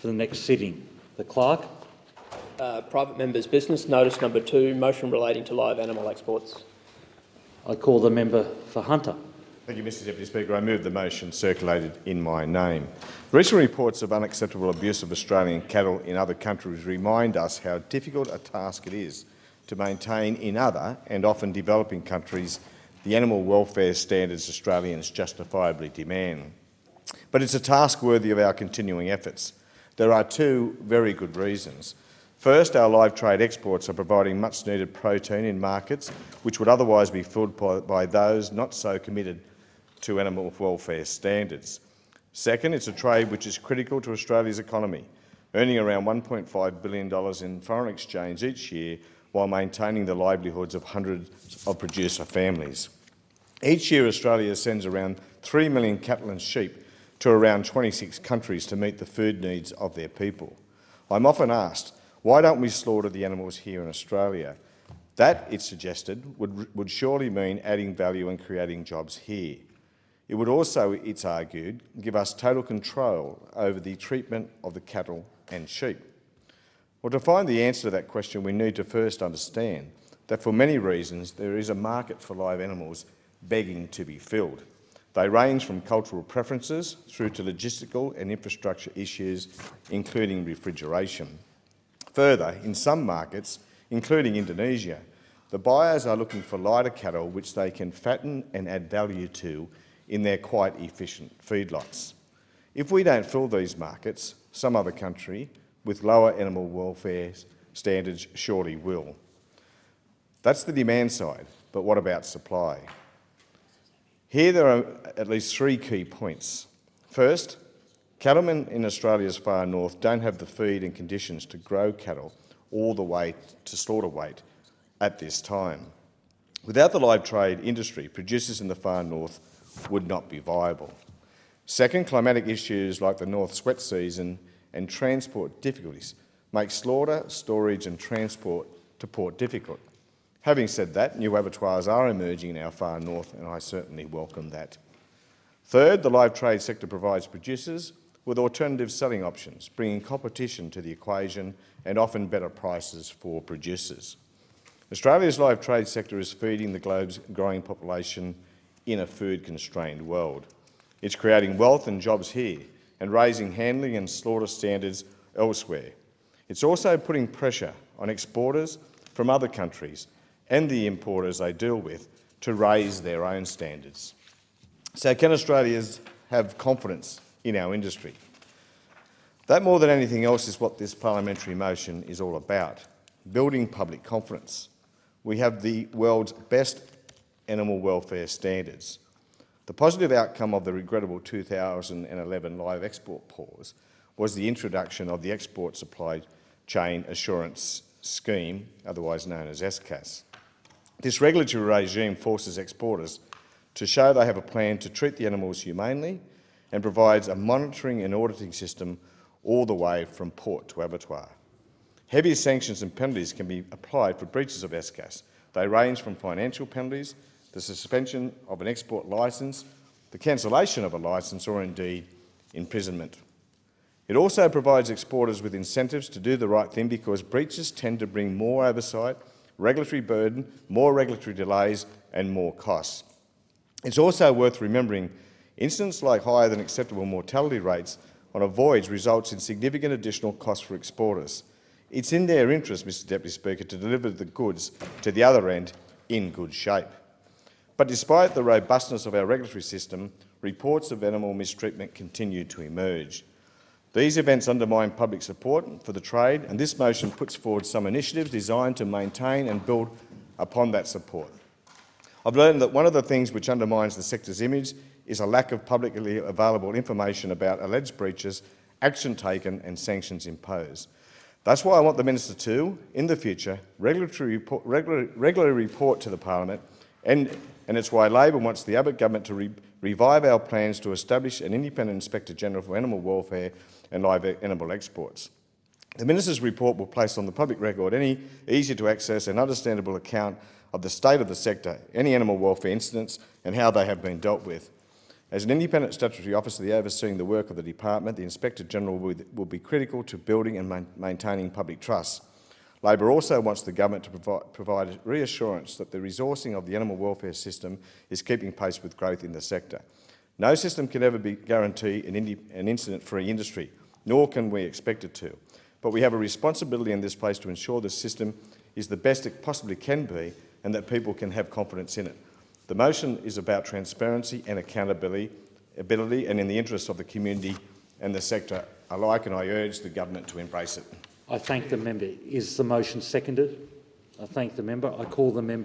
for the next sitting. The Clerk. Private member's business, notice number 2, motion relating to live animal exports. I call the member for Hunter. Thank you, Mr Deputy Speaker. I move the motion circulated in my name. Recent reports of unacceptable abuse of Australian cattle in other countries remind us how difficult a task it is to maintain in other and often developing countries the animal welfare standards Australians justifiably demand. But it's a task worthy of our continuing efforts. There are 2 very good reasons. First, our live trade exports are providing much-needed protein in markets which would otherwise be filled by those not so committed to animal welfare standards. Second, it's a trade which is critical to Australia's economy, earning around $1.5 billion in foreign exchange each year while maintaining the livelihoods of hundreds of producer families. Each year, Australia sends around 3 million cattle and sheep to around 26 countries to meet the food needs of their people. I'm often asked, why don't we slaughter the animals here in Australia? That, it's suggested, would surely mean adding value and creating jobs here. It would also, it's argued, give us total control over the treatment of the cattle and sheep. Well, to find the answer to that question, we need to first understand that for many reasons there is a market for live animals begging to be filled. They range from cultural preferences through to logistical and infrastructure issues, including refrigeration. Further, in some markets, including Indonesia, the buyers are looking for lighter cattle which they can fatten and add value to in their quite efficient feedlots. If we don't fill these markets, some other country with lower animal welfare standards surely will. That's the demand side, but what about supply? Here there are at least 3 key points. First, cattlemen in Australia's far north don't have the feed and conditions to grow cattle all the way to slaughter weight at this time. Without the live trade industry, producers in the far north would not be viable. Second, climatic issues like the North's wet season and transport difficulties make slaughter, storage and transport to port difficult. Having said that, new abattoirs are emerging in our far north and I certainly welcome that. Third, the live trade sector provides producers with alternative selling options, bringing competition to the equation and often better prices for producers. Australia's live trade sector is feeding the globe's growing population in a food-constrained world. It's creating wealth and jobs here and raising handling and slaughter standards elsewhere. It's also putting pressure on exporters from other countries and the importers they deal with to raise their own standards. So can Australians have confidence in our industry? That, more than anything else, is what this parliamentary motion is all about, building public confidence. We have the world's best animal welfare standards. The positive outcome of the regrettable 2011 live export pause was the introduction of the Export Supply Chain Assurance Scheme, otherwise known as ESCAS. This regulatory regime forces exporters to show they have a plan to treat the animals humanely and provides a monitoring and auditing system all the way from port to abattoir. Heavy sanctions and penalties can be applied for breaches of ESCAS. They range from financial penalties, the suspension of an export licence, the cancellation of a licence or indeed imprisonment. It also provides exporters with incentives to do the right thing because breaches tend to bring more oversight, regulatory burden, more regulatory delays and more costs. It's also worth remembering incidents like higher than acceptable mortality rates on a voyage results in significant additional costs for exporters. It's in their interest, Mr Deputy Speaker, to deliver the goods to the other end in good shape. But despite the robustness of our regulatory system, reports of animal mistreatment continue to emerge. These events undermine public support for the trade, and this motion puts forward some initiatives designed to maintain and build upon that support. I've learned that one of the things which undermines the sector's image is a lack of publicly available information about alleged breaches, action taken and sanctions imposed. That's why I want the Minister to, in the future, regularly report to the Parliament, and it's why Labor wants the Abbott government to revive our plans to establish an independent Inspector General for Animal Welfare and live animal exports. The Minister's report will place on the public record any easy-to-access and understandable account of the state of the sector, any animal welfare incidents and how they have been dealt with. As an independent statutory officer overseeing the work of the department, the Inspector-General will be critical to building and maintaining public trust. Labor also wants the government to provide reassurance that the resourcing of the animal welfare system is keeping pace with growth in the sector. No system can ever guarantee an incident-free industry, nor can we expect it to. But we have a responsibility in this place to ensure the system is the best it possibly can be and that people can have confidence in it. The motion is about transparency and accountability and in the interests of the community and the sector alike, and I urge the government to embrace it. I thank the member. Is the motion seconded? I thank the member. I call the member